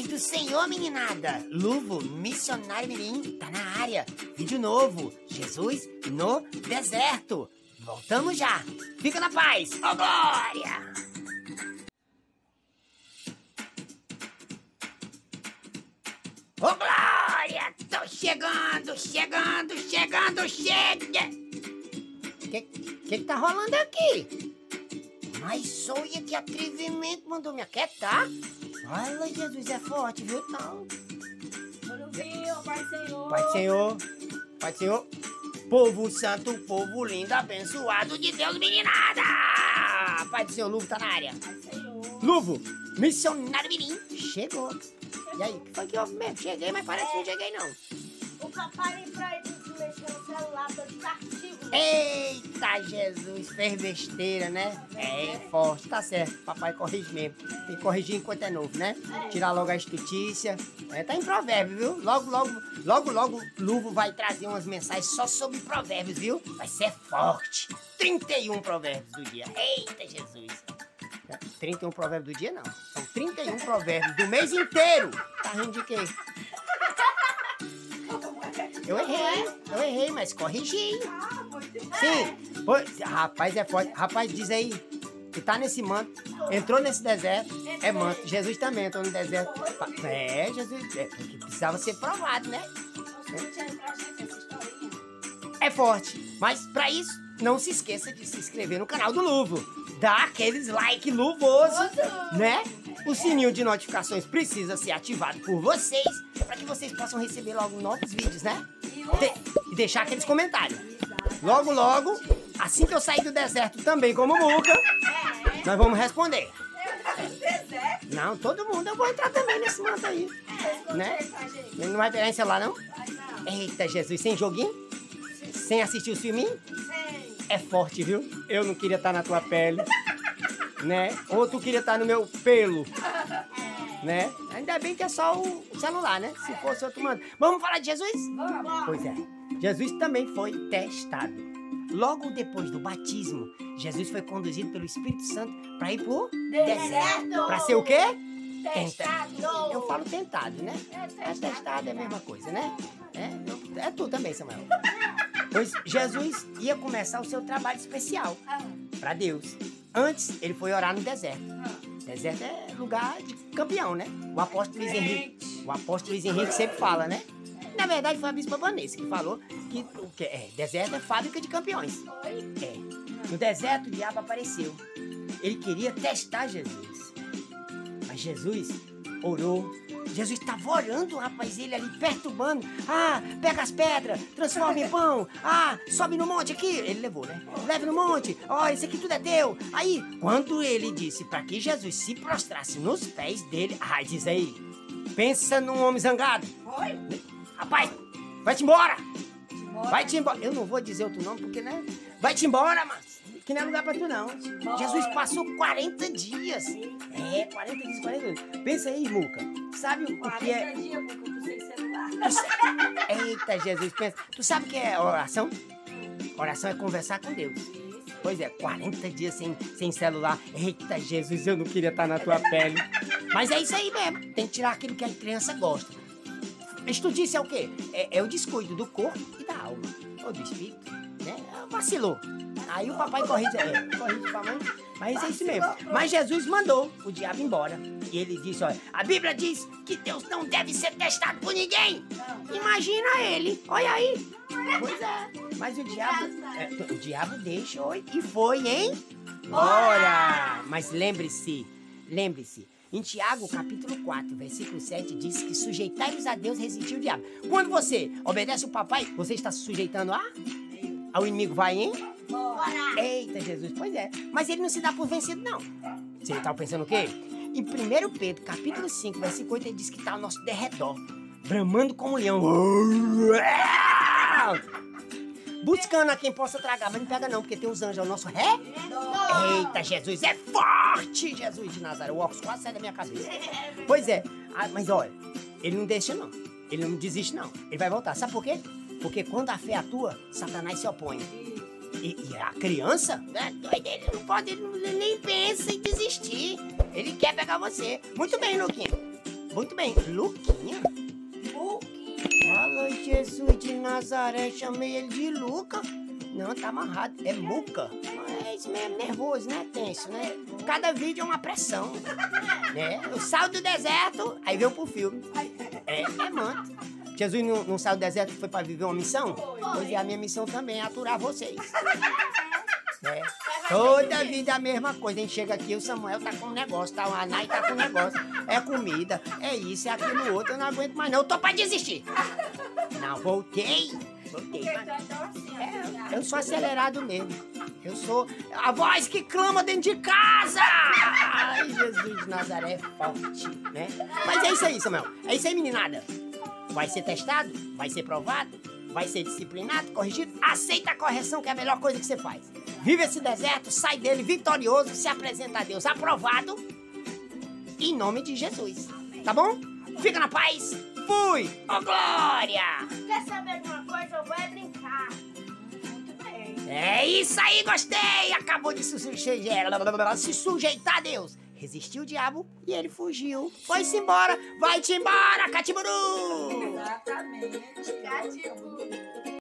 do Senhor, meninada. Luvo, missionário mirim, tá na área. Vídeo novo, Jesus no deserto. Voltamos já. Fica na paz. Ô, glória! Ô, glória! Tô chegando. Chega! Que tá rolando aqui? Mas olha que atrevimento, mandou me aquietar. Olha, Jesus é forte, viu? Não. Pai do Senhor. Pai do Senhor. Povo santo, povo lindo, abençoado de Deus, meninada. Pai do Senhor, Luvo tá na área. Pai do Senhor. Luvo, missionário menino, chegou. E aí, o que foi que houve mesmo? Cheguei, mas parece que não cheguei, não. O papai pra ele mexer no celular, tô de castigo. Eita, Jesus, fez besteira, né? É forte, tá certo. Papai corrige mesmo. Tem que corrigir enquanto é novo, né? Tirar logo a estutícia. Tá em provérbio, viu? Logo, Luvo vai trazer umas mensagens só sobre provérbios, viu? Vai ser forte. 31 provérbios do dia. Eita, Jesus. 31 provérbios do dia, não. São 31 provérbios do mês inteiro. Tá rindo de quê? Eu errei, mas corrigi. Sim, pois, rapaz, é forte. Rapaz, diz aí, que tá nesse manto, entrou nesse deserto, é manto. Jesus também entrou no deserto. Jesus, porque precisava ser provado, né? É forte, mas pra isso, não se esqueça de se inscrever no canal do Luvo. Dá aqueles like luvoso, né? O sininho de notificações precisa ser ativado por vocês, para que vocês possam receber logo novos vídeos, né? E deixar aqueles comentários. Logo, assim que eu sair do deserto também como Muca, nós vamos responder. Não, todo mundo, eu vou entrar também nesse manto aí, né? Ele não vai pegar em celular, não? Eita, Jesus, sem joguinho? Sem assistir o filminho? É forte, viu? Eu não queria estar na tua pele, né? Ou tu queria estar no meu pelo, né? Ainda bem que é só o celular, né? Se fosse outro mando. Vamos falar de Jesus? Vamos. Pois é. Jesus também foi testado. Logo depois do batismo, Jesus foi conduzido pelo Espírito Santo para ir pro deserto. Para ser o quê? Testado. Eu falo tentado, né? Testado é a mesma coisa, né? É tu também, Samuel. Pois Jesus ia começar o seu trabalho especial para Deus. Antes, ele foi orar no deserto. Deserto é lugar de campeão, né? O apóstolo Luiz Henrique sempre fala, né? Na verdade, foi a bispa Vanessa que falou que deserto é fábrica de campeões. No deserto, o diabo apareceu. Ele queria testar Jesus. Mas Jesus orou. Jesus estava orando, rapaz, ele ali perturbando. Pega as pedras, transforma em pão. Sobe no monte aqui. Ele levou, né? Leve no monte. Isso aqui tudo é teu. Aí, quando ele disse para que Jesus se prostrasse nos pés dele, diz aí, pensa num homem zangado. Rapaz, vai-te embora. Vai-te embora. Eu não vou dizer outro nome porque, né? Vai-te embora, mano. Que não é lugar pra tu, não. Jesus passou 40 dias. 40 dias, 40 dias. Pensa aí, Muca. Sabe o que é... 40 dias, Muca, tu sem celular. Eita, Jesus, pensa. Tu sabe o que é oração? Oração é conversar com Deus. Pois é, 40 dias sem celular. Eita, Jesus, eu não queria estar na tua pele. Mas é isso aí mesmo. Tem que tirar aquilo que a criança gosta. Estudice é o quê? É o descuido do corpo e da alma. Ou do espírito, né? Vacilou. Aí o papai corrige pra mãe. Mas é isso mesmo. Mas Jesus mandou o diabo embora. E ele disse, olha, a Bíblia diz que Deus não deve ser testado por ninguém. Imagina ele. Olha aí. Pois é. Mas o diabo deixou e foi embora. Mas lembre-se. Em Tiago, capítulo 4, versículo 7, diz que sujeitai-vos a Deus, resistir o diabo. Quando você obedece o papai, você está se sujeitando ao inimigo, vai, Eita, Jesus, pois é. Mas ele não se dá por vencido, não. Você está pensando o quê? Em 1 Pedro, capítulo 5, versículo 8, ele diz que está ao nosso derredor, bramando como um leão. Buscando a quem possa tragar, mas não pega não, porque tem os anjos ao nosso Eita, Jesus, é forte, Jesus de Nazaré. O óculos quase sai da minha cabeça. Pois é, mas olha, ele não deixa não. Ele não desiste não. Ele vai voltar. Sabe por quê? Porque quando a fé atua, Satanás se opõe. E a criança, ele não pode, ele nem pensa em desistir. Ele quer pegar você. Muito bem, Luquinha. Muito bem. Luquinha? Fala, Jesus de Nazaré, chamei ele de Luca. Não, tá amarrado. É Muca. É isso mesmo, nervoso, né? Tenso, né? Cada vídeo é uma pressão. Né? Eu saio do deserto, aí veio pro filme. Manto. Jesus não saiu do deserto, foi pra viver uma missão? Pois é, a minha missão também é aturar vocês. Né? Toda vida a mesma coisa. A gente chega aqui, o Samuel tá com um negócio, tá? O Anai tá com um negócio. É comida, é isso, é aquilo outro. Eu não aguento mais não, eu tô pra desistir. Não, voltei. Eu sou acelerado mesmo. Eu sou a voz que clama dentro de casa. Ai, Jesus de Nazaré é forte, né? Mas é isso aí, Samuel. É isso aí, meninada. Vai ser testado, vai ser provado, vai ser disciplinado, corrigido. Aceita a correção, que é a melhor coisa que você faz. Vive esse deserto, sai dele vitorioso, se apresenta a Deus aprovado, em nome de Jesus. Tá bom? Fica na paz. Fui! Ô, Glória! Quer saber de uma coisa? Eu vou brincar. Muito bem. É isso aí, gostei! Acabou de se sujeitar a Deus. Resistiu o diabo e ele fugiu. Foi-se embora. Vai-te embora, Catiburu! Exatamente. Catiburu.